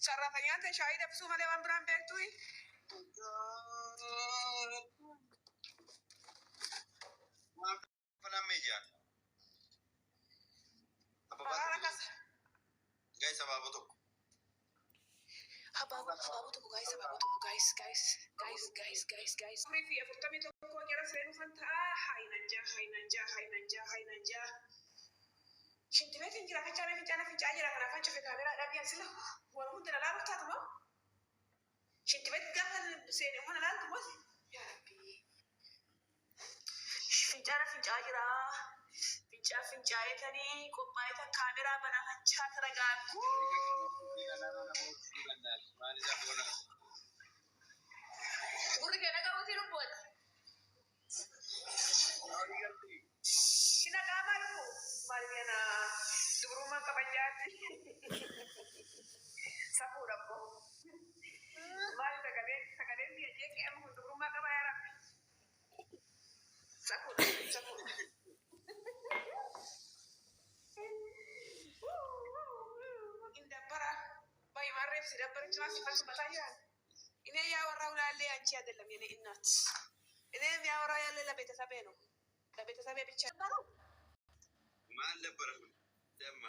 ሰራተኛን ተሻይ ደብሱ መለዋን ብራን ቤቱይ guys ababoto guys rifi afurtami tokko jara seenu fanta haynanja shinti betin jira fincana jira kana fancho fe kamera dabiyan sila wal mudda la rufta tuma shinti bet gafa seenu hona la tuma ya rabbi fincana jira fincaayetani qophaa'etan kaameraa banafachaa taragaaggu gurri kee dhagaruuti lubboota shina qaamaa lubbu maaliyana dubrummaan qabanjaatti safuu dhabbo maali sagaleen biyya jeeqee amma kun dubrummaa qabaa yaa rabbi safuu ሲደብር ጭራሽ ሲፈልስ በታያል እኔ ያወራው ላለ አንቺ አይደለም የኔ እናት እኔ ያወራው ያለ ለቤተሰቤ ነው ለቤተሰቤ ብቻ ነው ማን ነበር ደማ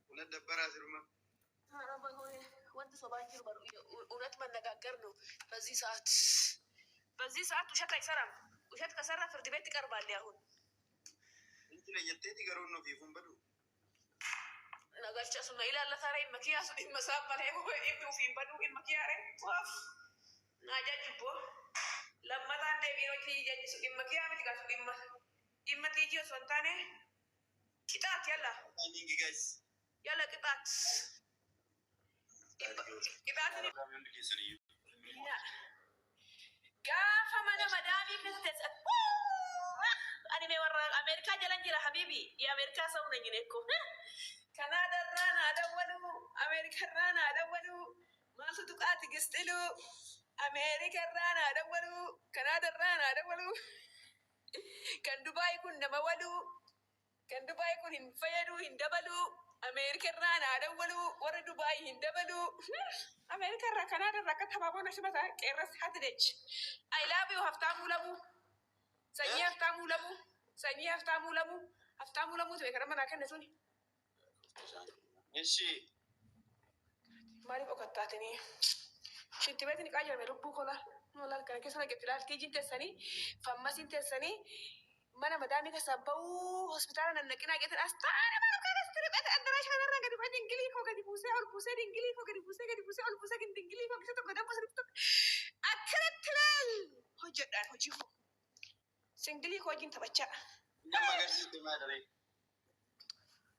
ወንድ ደበራ ዝርማ አረባ ሆይ ወንድ ሰባኪር ባሩ እውነት መነጋገር ነው በዚህ ሰዓት ውሸት አይሰራም ውሸት ከሰራ ፍርድ ቤት ይቀርባል ያሁን እንጂ ለየቴት ይገሩን ነው ቢፉን በዱ nagalcha suma ilalla tare makiya su din masabale ko ibdu fi badu in makiyare waf na jajbo lamma tan de biro ti jaji su din makiya mi ga su din ma immati ji sontane kitat yalla ningi guys yalla kitat ni gafa mana madami kistes ani me warra amerika jalan jira habibi ya amerika sauna nyineko كندا رانا دولو أمريكا رانا دولو ما صدقات قستلو أمريكا رانا دولو كندا رانا دولو كان دبي كنا مولو كان دبي كن هنفيدو هندبلو أمريكا رانا دولو ور دبي هندبلو أمريكا را كندا را كتبا بنا شبتا كيرس هادريج I love you هفتامو لمو سني هفتامو لمو تبي كرام ناكن نسوني እሺ ማሪ በከታተኒ ሽንት ቤት ንቃየር መሩቡ ኮላ ኖላል ከነከሰና ገትላል ቲጂን ተሰኒ ፈማሲን ተሰኒ ማና መዳሚ ከሰበው ሆስፒታል ነነቅና ገተን አስታረ ማከረስ ትርበት አንደራሽ ከነራ ገዲ ባዲ እንግሊ ኮገዲ ቡሴ ኦል ቡሴ እንግሊ ኮገዲ ቡሴ ኦል ቡሴ እንግሊ ኮገዲ ተቆዳ ቡሴ አከረትላል ሆጀዳን ሆጂፉ ሲንግሊ ኮጂን ተበቻ እንደማገር ሲስተም አይደለም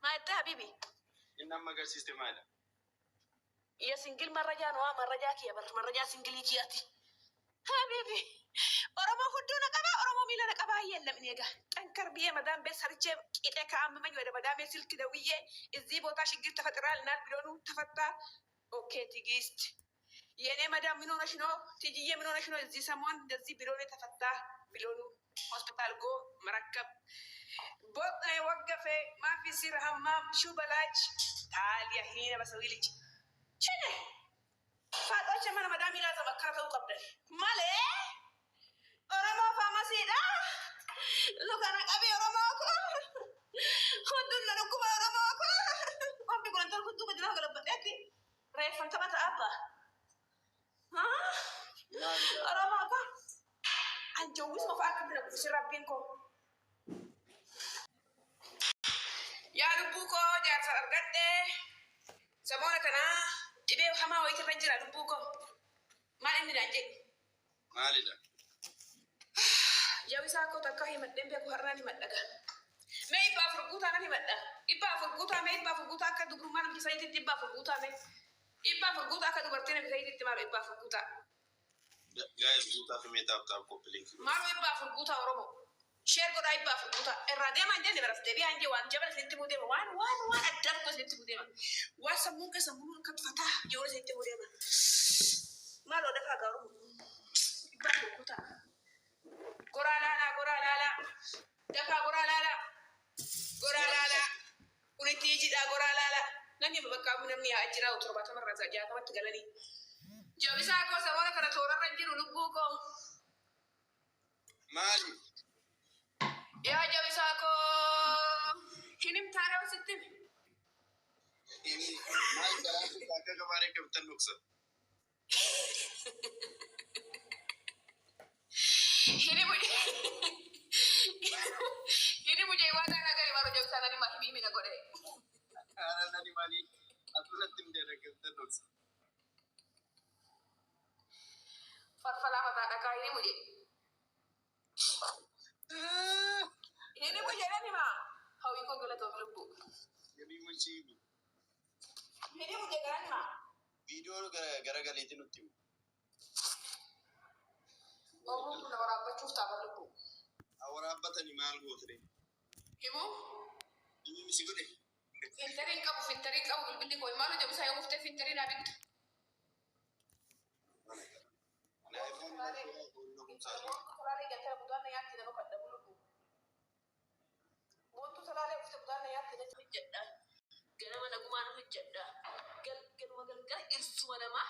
ማይታ ሀቢቢ إنما قال سيستم هذا يا سنجل مرجع نوا مرجع كيا بر مرجع سنجلي كياتي حبيبي أرمو خدونا كبا أرمو ميلنا كبا يلا من يجا أنكر بيه مدام بس هرجع إذا كعم من يودا مدام يصير كده وياه الزيبو تاش يجيب تفترة النار بلونه تفتح أوكي تيجيست يعني مدام منو نشنو تيجي منو نشنو الزي سامون الزي بلونه تفتح بلونه hospital go مركب بطن وقفه ما في سير همام شو بلاج تعالي هنا بسوي لك شنو فاتوش من مدامي لازم اكرته قبل مالي ورما فاماسي دا لو كان ابي ورماكو خدنا نكو ورماكو قام بيقول انت كنت بدنا غلبتك ريف انت ما تابا ها ورماكو anjawis mo fakat na sirapin ko ya lubu ko jar sargadde samona kana ibe hama o ita ranjira lubu ko mal indi danje malida yawi sa ko takka himat dembe ko harani maddaga me iba furguta nani madda iba furguta ka dubru manam ki sayti iba furguta ka dubartene ki sayti timaro iba furguta guys buta fi meta tap complete maro iba furguta oromo share ko dai iba furguta erade man jende berafte bi anje wan jabal senti mude wan adab ko senti mude wa samun ka fata jore senti mude malo da ka garu iba furguta gora lala dafa gora lala uniti ji da gora lala nani babaka mun namni yaa jira torbaatama irraa jaatamatti galanii. Jabisaa koo saboota kana toorarra hin jiru lubbuu koo. Maali? Yaa jabisaa koo hin himtaare wasitti. Maali garaatu akka gabaaree qabatan dhoksa. Ini mujhe waan kana gari maro jabsaa nani ma himi mina godhe. Ana nani mali asirratti hin deebiin dhoksa. Farfalaa mataa dhagaa ini mujhe. Ini mujhe nani ma hawwi koo galatoof lubbuu. Ini mujhe. Ini mujhe garani ma. Viidiyoo garagaleetiin nutti himu. Oomuu kun waraabbachuuf ta'a lubbuu. Waraabbatanii maal goote? Himuu? Inni misi godhe. Fintarii qabu bilbilli koo imaalu jabisaa yoo guftee fintarii naa bittu. Salaalee galtee butaan na yaatti nama kadhabu lubbuu. Boontuu salaalee guftee butaan na yaatti na hojjedha. Ganama nagumaan hojjedha. Galgaluma galgala irsuma namaa.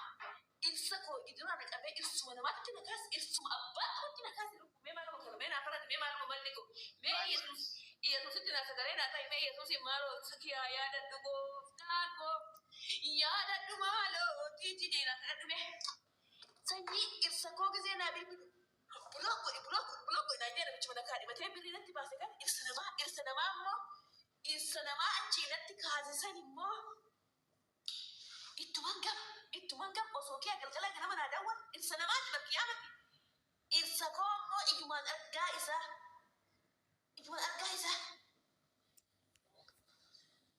Irsa koo iduraan naqabee irsuma namaatti nakaas irsuma abbaa kootti nakaas lubbuu. Mee maaluma kana mee naafarratti mee maaluma balli koo. Mee Yesuusitti naa sagalee naa ta'i mee Yesuusi maaloo sakiyaa yaadadhu gooftaa koo. Yaadadhu maaloo tiitii naa kadhadhu mee. Sanyii irsa koo gisee naa bilbilu. Bulokko naa jedha bichuma nakaa dhibatee birrii natti baase kan irsa namaa immoo irsa namaa achiinatti kaasisan immoo ittuman gam osoo kee galgala ganama naa daawwan irsa namaatti bakki yaamatti. Irsa koo immoo ijumaan argaa isaa.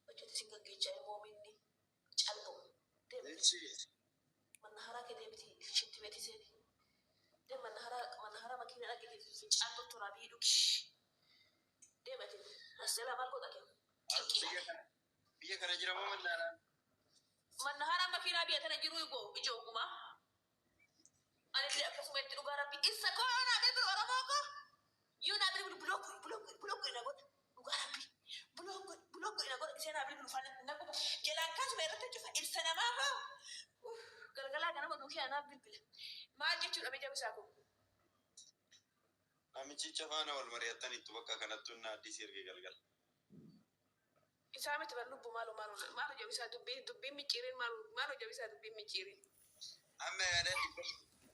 Hojjetu sin gaggeechaa immoo minni callu. Manna haraa kee deebiti shitti beeti seeni. Manna haraa makiina dhaggeeffatu callu turaa biidhu. Deemati asirraa maal godha kennu? Biyya kana jira moo mallaaraa? Manna haraa makiinaa biyya tana jiru ijoogumaa. Ani illee akkasuma itti dhugaa rabbi isa koo naa bilbilu Oromoo koo. Yoo naa bilbilu bulokku ina godha dhugaa rabbi. Bulokku ina godha ishee naa bilbilu faana na godha. Jalaan kaasuma irratti hojjefa ibsa namaa koo. Galgalaa ganama duukee anaaf bilbila. Maal jechuudha mee jabisaa koo? Namichicha faana wal mari'attanitti bakka kanattuu na addis ergee galgala. Isaa miti bar lubbuu maaloo jabisaa dubbiin micciiriin maaloo jabisaa dubbiin micciiriin. Amma yaada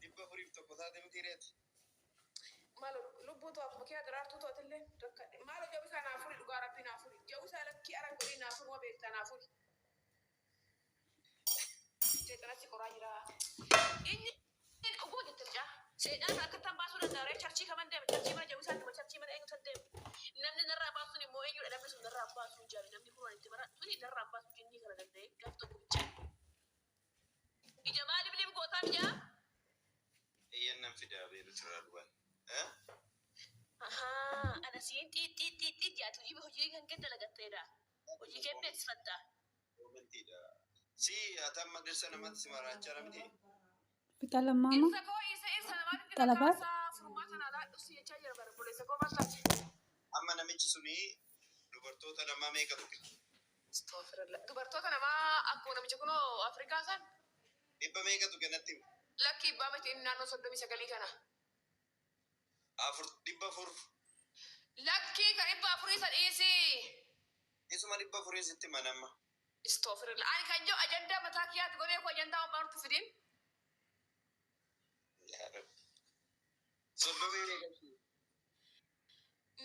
dhibba furiif tokko taate miti reeti. Maaloo lubbuu ta'aaf makiina daraartuu ta'atillee rakkadhe. Maaloo jabisaa naa furi dhugaa rabbi naa furi. Jabisaa lakkii aran godhii naa furi waa beektaa naa furi. Seexanatti qoraa jira. Inni oguma jajjabjaa. Seedhaan akka tan baasuu danda'a. Charchii kaman deeme. Charchii mana jabisaa dhuma charchii mana eenyuutan deeme. Namni narraa baasuun immoo eenyudha namni sun narraa baasuu jaabi. Namni kun waan itti bara tuni narraa baasuu jennii kana danda'e gaaf tokko bicha. Ija maaliif liif gootaa bijaa? Iyyannan fidaa beeru turaa dhugan. Ana siin xiixxiixxiixxii jaatu hojii kan kee dalagatteedha. Hojii kee beeksifatta. Romantiidha. Si atamma dirsa namatti si maraachaa namti. Fixala mama. Talabat. Amma namichi suni dubartoota namaa meeqa dhufe? Dubartoota namaa akkuma namicha kunoo Afrikaa san. Dhibba meeqatu kanatti? Lakki ibbaa miti inni naannoo 39 kana. Dhibba afur. Lakki kan dhibba afurii san dhiisi. Isuma dhibba afurii sitti manamma. Istoofirilla. Ani kan jiru ajandaa mataa kiyyaatti godhee koo ajandaa waan nuti fidin. Soddomii meeqatti?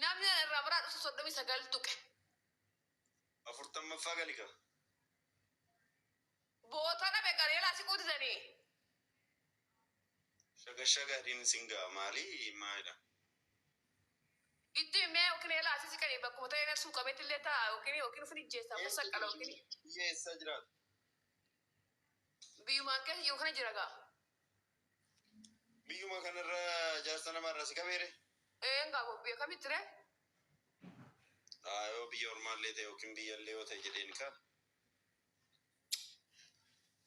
Namni irraa biraa dhufu 39 tuqe. 40 galika. Boota dhabe gareelaa si quudisanii. Shagashaga din singa maali maala. Itti mee okineelaa si sikanii bakkuma ta'ee suuqameetti illee ta'a yookiin fini jeessaa musa qala yookiin. Yeessa jiraatu. Biyyumaan keessa jiru kana jira gaa. Biyyuma kanarra jaarsa namarra si qabeere. Ngaa biyya kamitti ree? Yoo biyya ormaallee ta'e yookiin biyya illee yoo ta'e jedheen kaa.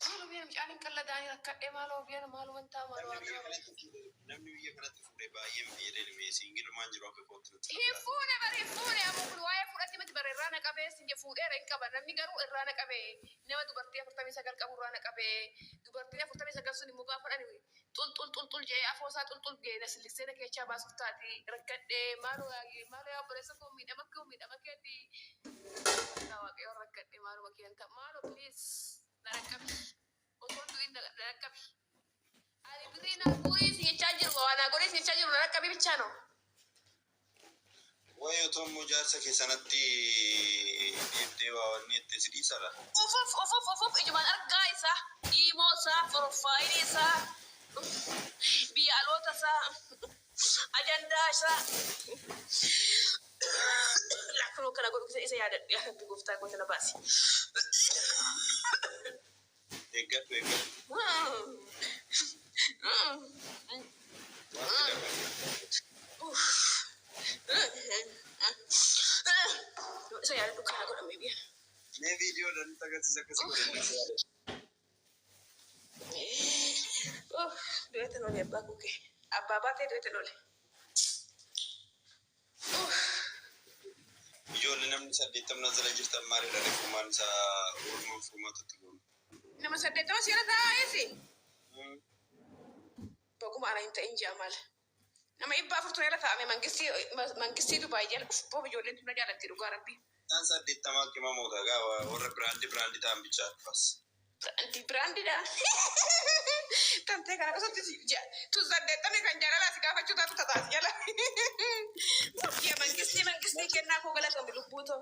Maaloo biyya mucaan qalladaan rakkadhee maaloo biyya maaloo wantaa maaloo. Namni biyya kanatti fuudhee baay'ee fayyadee singilumaan jiru akka kootti nutti Hifuune bari hifuune amma kun waa'ee fudhatti miti bara irraana qabee sinje fuudheera hin qaba namni garuu irraana qabee nama dubartii 49 qabu irraana qabee dubartiin 49 sun immoo gaafa dhani xulxul jee afoosaa xulxul geena silliseena keechaa baasuuf taati rakkadhee maaloo yaa obboleessa koo miidhama keetti waaqayyoon rakkadhee maaloo bakkeen ta'a maaloo please na rakkabi otoo du'in na rakkabi ani birrii na bu'ii si jechaa jiru waan godhee si jechaa jiru na rakkabi bichaa no. Waa'ee otoo immoo jaarsa keessanatti deemtee waa wanni itti si dhiisala. Of ijumaan argaa isaa dhiimoo isaa profaayilii isaa biyyaalota isaa ajandaa isaa lakkoon kana godhu isa yaadadhu yaadadhu gooftaa goota na baasi. Eeggadhu. Isa yaadadhu kana godhamee biyya. Mee viidiyoodhaan nutti agarsiisa akkasii godhannee du'eetan oole abbaa kukkee abbaa baatee du'eetan oole. ijoollee namni 80 jala jirtan maaliidha reefumaan isaa Oromoo furmaatutti goonu. Nama 80 siira taa'eesi. Baguma ana hin ta'in ji'a maal. Nama 400 irra taa'ame mangistii Dubaay jala booba ijoolleen tuna jaalatti dhugaa rabbii. Isaan 80 akkima moota gaa warra biraandii ta'an bichaa dhufas. Brandi dah. Tante kana kasatti tu saddeettami kan jaalalaa si gaafachuu taatu tataas jala. Mangistii kennaa koo galatoombi lubbuutoo.